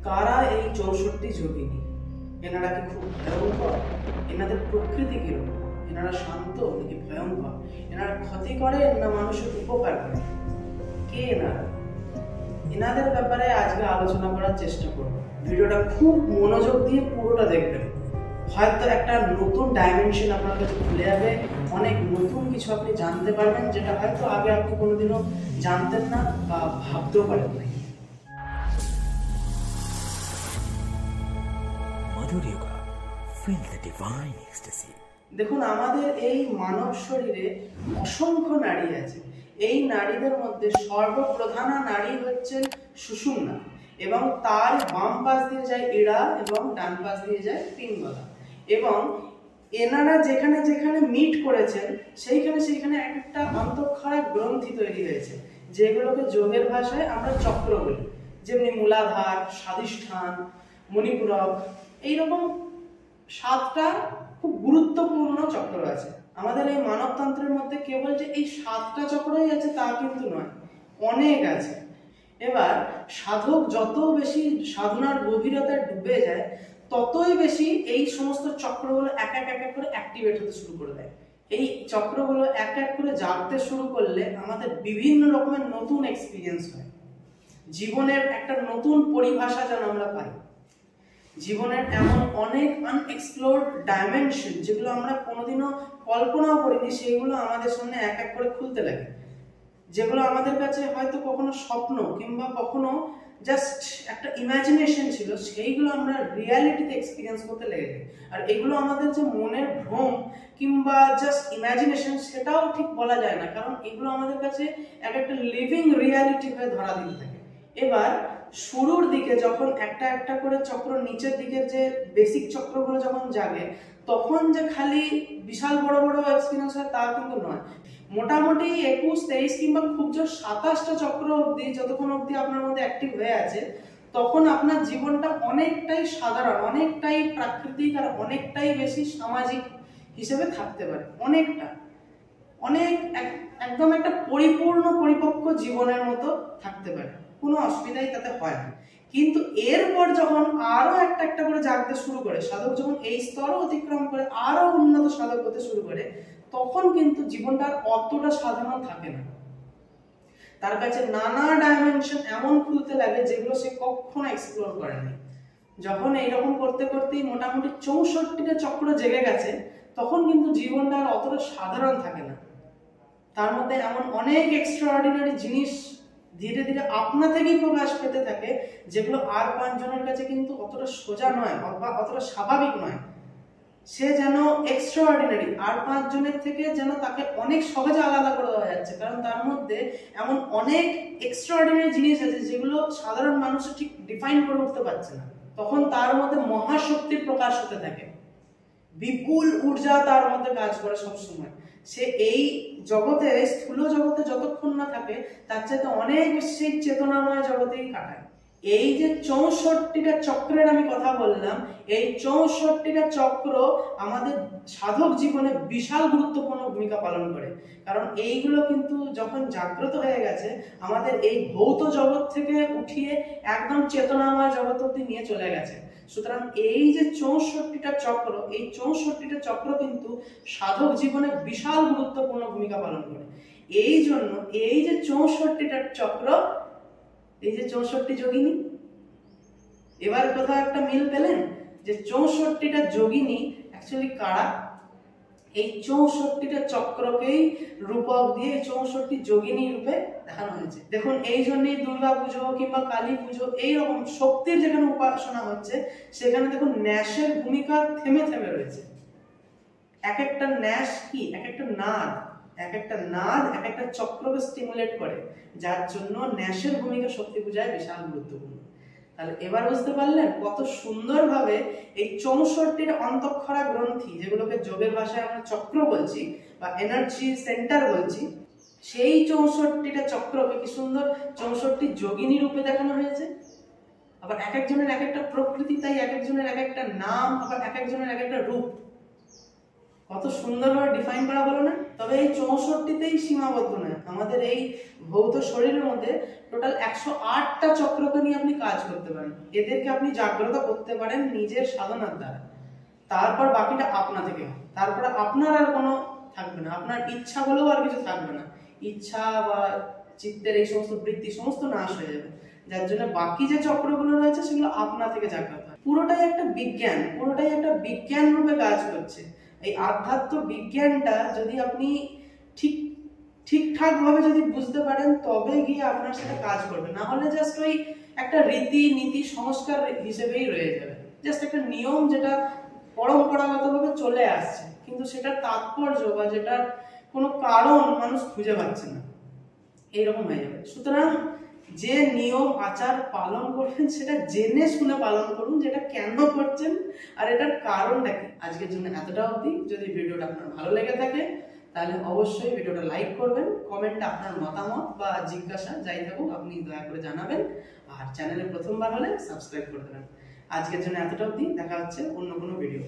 কারা এই 64 যোগিনী? এনারা কি খুব ভয়ঙ্কর? এনাদের প্রকৃতি কিরকম? এনারা শান্ত নাকি ভয়ঙ্কর? এনারা ক্ষতি করে না মানুষের উপকার করে? কে এনারা? এনাদের ব্যাপারে আজকে আলোচনা করার চেষ্টা করব। ভিডিওটা খুব মনোযোগ দিয়ে পুরোটা দেখবেন। হয়তো একটা নতুন ডাইমেনশন আপনার কাছে খুলে যাবে, অনেক নতুন কিছু আপনি জানতে পারবেন যেটা হয়তো আগে আপনি কোনোদিনও জানতেন না বা ভাবতেও পারেন নাই। Madhur Yoga, feel the divine ecstasy. দেখুন, আমাদের এই মানব শরীরে অসংখ্য নাড়ি আছে। এই নাড়িদের মধ্যে সর্বপ্রধান নাড়ি হচ্ছে সুষুম্না, এবং তার বাম পাশ দিয়ে যায় ইড়া এবং ডান পাশ দিয়ে যায় পিঙ্গলা। এবং এনারা যেখানে যেখানে মিট করেছেন সেইখানে একটা অন্তঃক্ষরা গ্রন্থি তৈরি হয়েছে, যেগুলোকে যোগের ভাষায় আমরা চক্র বলি। যেমনি মূলাধার, স্বাধিষ্ঠান, মণিপুরক, এইরকম 7টা খুব গুরুত্বপূর্ণ চক্র আছে আমাদের এই মানবতন্ত্রের মধ্যে। কেবল যে এই 7টা চক্রই আছে তা কিন্তু নয়, অনেক আছে। এবার সাধক যত বেশি সাধনার গভীরতায় ডুবে যায়, ততই বেশি এই সমস্ত চক্রগুলো এক এক করে অ্যাক্টিভেট হতে শুরু করে দেয়। এই চক্রগুলো এক এক করে জাগতে শুরু করলে আমাদের বিভিন্ন রকমের নতুন এক্সপিরিয়েন্স হয়। জীবনের একটা নতুন পরিভাষা যেন আমরা পাই। জীবনের এমন অনেক আনএক্সপ্লোরড ডাইমেনশন যেগুলো আমরা কোনোদিনও কল্পনাও করিনি, সেইগুলো আমাদের সামনে এক এক করে খুলতে লাগে। যেগুলো আমাদের কাছে হয়তো কখনো স্বপ্ন কিংবা কখনো জাস্ট একটা ইমাজিনেশন ছিল, সেইগুলো আমরা রিয়ালিটিতে এক্সপিরিয়েন্স করতে লেগে যাই। আর এগুলো আমাদের যে মনের ভ্রম কিংবা জাস্ট ইমাজিনেশন, সেটাও ঠিক বলা যায় না, কারণ এগুলো আমাদের কাছে একটা লিভিং রিয়ালিটি হয়ে ধরা দিতে থাকে। এবার শুরুর দিকে যখন একটা একটা করে চক্র, নিচের দিকের যে বেসিক চক্রগুলো যখন জাগে, তখন যে খালি বিশাল বড় বড় এক্সপিরিয়েন্স হয় তা কিন্তু নয়। মোটামুটি 21, 23 কিংবা খুব জোর 27টা চক্র অবধি, যতক্ষণ অবধি আপনার মধ্যে অ্যাক্টিভ হয়ে আছে, তখন আপনার জীবনটা অনেকটাই সাধারণ, অনেকটাই প্রাকৃতিক আর অনেকটাই বেশি সামাজিক হিসেবে থাকতে পারে। একদম একটা পরিপক্ক জীবনের মতো থাকতে পারে, কোনো অসুবিধাই তাতে হয় না। কিন্তু এরপর যখন আরো একটা করে জাগতে শুরু করে, সাধক যখন এই স্তরও অতিক্রম করে আরো উন্নত সাধক হতে শুরু করে, তখন কিন্তু জীবনটা অতটা সাধারণ থাকে না। তার কাছে নানা ডাইমেনশন এমন খুলতে লাগে যেগুলো সে কখনো এক্সপ্লোর করেনি। যখন এইরকম করতে করতেই মোটামুটি 64টা চক্র জেগে গেছে, তখন কিন্তু জীবনটা আর অতটা সাধারণ থাকে না। তার মধ্যে এমন অনেক এক্সট্রাঅর্ডিনারি জিনিস ধীরে ধীরে আপনা থেকেই প্রকাশ পেতে থাকে, যেগুলো আর 5 জনের কাছে কিন্তু অতটা সোজা নয় বা অতটা স্বাভাবিক নয়। সে যেন এক্সট্রাঅর্ডিনারি, আর 5 জনের থেকে যেন তাকে অনেক সহজে আলাদা করে দেওয়া যাচ্ছে, কারণ তার মধ্যে এমন অনেক এক্সট্রাঅর্ডিনারি জিনিস আছে যেগুলো সাধারণ মানুষ ঠিক ডিফাইন করে উঠতে পারছে না। তখন তার মধ্যে মহাশক্তির প্রকাশ হতে থাকে, বিপুল ঊর্জা তার মধ্যে কাজ করে সবসময়। সে এই জগতে, স্থূল জগতে যতক্ষণ না থাকে, তার চাইতে অনেক বেশি চেতনাময় জগতেই কাটায়। এই যে 64টা চক্রের আমি কথা বললাম, এই 64টা চক্র আমাদের সাধক জীবনে বিশাল গুরুত্বপূর্ণ ভূমিকা পালন করে। কারণ এইগুলো কিন্তু যখন জাগ্রত হয়ে গেছে, আমাদের এই ভৌত জগৎ থেকে উঠিয়ে একদম চেতনাময় জগৎ অবধি নিয়ে চলে গেছে। সুতরাং এই যে 64টা চক্র, এই 64টা চক্র কিন্তু সাধক জীবনে বিশাল গুরুত্বপূর্ণ ভূমিকা পালন করে। এই জন্য এই যে 64টা চক্র, এই যে 64 যোগিনী, এবার কোথাও একটা মিল পেলেন যে 64টা যোগিনী অ্যাকচুয়ালি কারা? এই 64টা চক্রকেই রূপক দিয়ে 64 যোগিনী রূপে দেখানো হয়েছে। দেখুন, এই জন্যই দুর্গা পুজো কিংবা কালী পুজো এইরকম শক্তির যেখানে উপাসনা হচ্ছে, সেখানে দেখুন ন্যাসের ভূমিকা থেমে থেমে রয়েছে। এক একটা ন্যাস কি, এক একটা নাদ এক একটা চক্রকে স্টিমুলেট করে, যার জন্য ন্যাসের ভূমিকা শক্তি পূজায় বিশাল গুরুত্বপূর্ণ। তাহলে এবার বুঝতে পারলেন কত সুন্দরভাবে এই 64টা অন্তঃক্ষরা গ্রন্থি, যেগুলোকে যোগের ভাষায় আমরা চক্র বলছি বা এনার্জি সেন্টার বলছি, সেই 64টা চক্রকে কি সুন্দর 64 যোগিনী রূপে দেখানো হয়েছে। আবার এক একজনের এক একটা প্রকৃতি, তাই এক একজনের এক একটা নাম, আবার এক একজনের এক একটা রূপ। কত সুন্দরভাবে ডিফাইন করা বলো না? তবে এই 64তেই সীমাবদ্ধ নয়, আমাদের এই ভৌত শরীরের মধ্যে টোটাল 108টা চক্রকে নিয়ে আপনি কাজ করতে পারেন। এদেরকে আপনি জাগ্রত করতে পারেন নিজের সাধনার দ্বারা। তারপর বাকিটা আপনা থেকে হয়। তারপরে আপনার আর কোনো থাকবে না, আপনার ইচ্ছা বলেও আর কিছু থাকবে না। ইচ্ছা বা চিত্তের এই সমস্ত বৃত্তি সমস্ত নাশ হয়ে যাবে, যার জন্য বাকি যে চক্রগুলো রয়েছে সেগুলো আপনা থেকে জাগ্রত হয়। পুরোটাই একটা বিজ্ঞান, পুরোটাই একটা বিজ্ঞান রূপে কাজ করছে। এই আধ্যাত্ম বিজ্ঞানটা যদি আপনি ঠিকঠাক ভাবে যদি বুঝতে পারেন তবে গিয়ে আপনার সেটা কাজ করবে, না হলে জাস্ট ওই একটা রীতি নীতি সংস্কার হিসেবেই রয়ে যাবে, জাস্ট একটা নিয়ম যেটা পরম্পরাগতভাবে চলে আসছে, কিন্তু সেটার তাৎপর্য বা যেটার কোনো কারণ মানুষ খুঁজে পাচ্ছে না, এইরকম হয়ে যাবে। সুতরাং যে নিয়ম আচার পালন করবেন সেটা জেনে শুনে পালন করুন, যেটা কেন করছেন আর এটার কারণটা কি। আজকের জন্য এতটা অবধি। যদি ভিডিওটা আপনার ভালো লেগে থাকে তাহলে অবশ্যই ভিডিওটা লাইক করবেন, কমেন্টে আপনার মতামত বা জিজ্ঞাসা যাই থাকুক আপনি দয়া করে জানাবেন, আর চ্যানেলে প্রথমবার হলে সাবস্ক্রাইব করে দেবেন। আজকের জন্য এতটা অবধি, দেখা হচ্ছে অন্য কোনো ভিডিও।